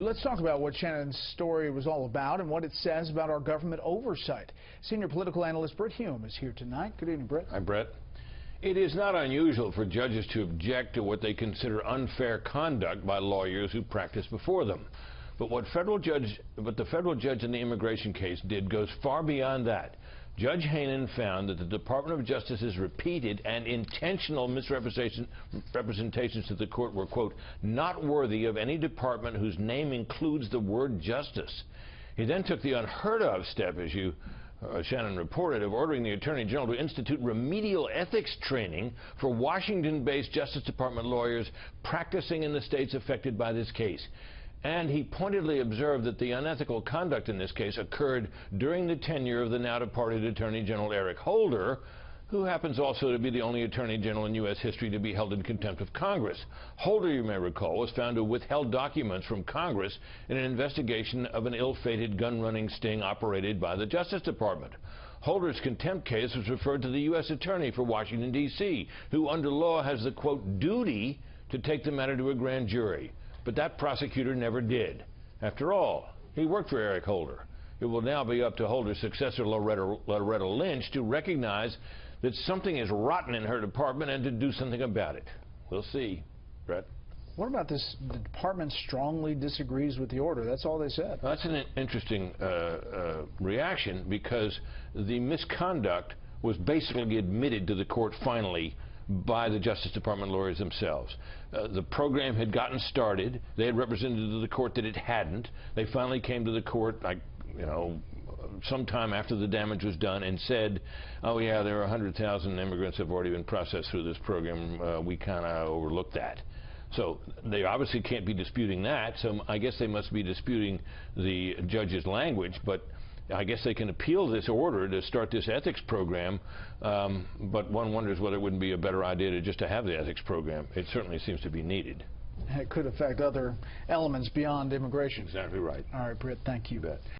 Let's talk about what Shannon's story was all about and what it says about our government oversight. Senior political analyst Hume is here tonight. Good evening, Brett. Hi, Brett. It is not unusual for judges to object to what they consider unfair conduct by lawyers who practice before them. But what the federal judge in the immigration case did goes far beyond that. Judge Hainan found that the Department of Justice's repeated and intentional misrepresentations to the court were, quote, not worthy of any department whose name includes the word justice. He then took the unheard of step, as Shannon reported, of ordering the Attorney General to institute remedial ethics training for Washington-based Justice Department lawyers practicing in the states affected by this case. And he pointedly observed that the unethical conduct in this case occurred during the tenure of the now-departed Attorney General Eric Holder, who happens also to be the only Attorney General in U.S. history to be held in contempt of Congress. Holder, you may recall, was found to have withheld documents from Congress in an investigation of an ill-fated gun-running sting operated by the Justice Department. Holder's contempt case was referred to the U.S. Attorney for Washington, D.C., who under law has the, quote, duty to take the matter to a grand jury. But that prosecutor never did. After all, he worked for Eric Holder. It will now be up to Holder's successor, Loretta Lynch, to recognize that something is rotten in her department and to do something about it. We'll see. Brett? What about this? The department strongly disagrees with the order. That's all they said. Well, that's an interesting reaction, because the misconduct was basically admitted to the court finally by the Justice Department lawyers themselves. The program had gotten started. They had represented to the court that it hadn't. They finally came to the court, sometime after the damage was done, and said, oh yeah, there are 100,000 immigrants have already been processed through this program. We kind of overlooked that. So they obviously can't be disputing that, so I guess they must be disputing the judge's language, but I guess they can appeal this order to start this ethics program, but one wonders whether it wouldn't be a better idea to have the ethics program. It certainly seems to be needed. It could affect other elements beyond immigration. Exactly right. All right, Britt, thank you. You bet.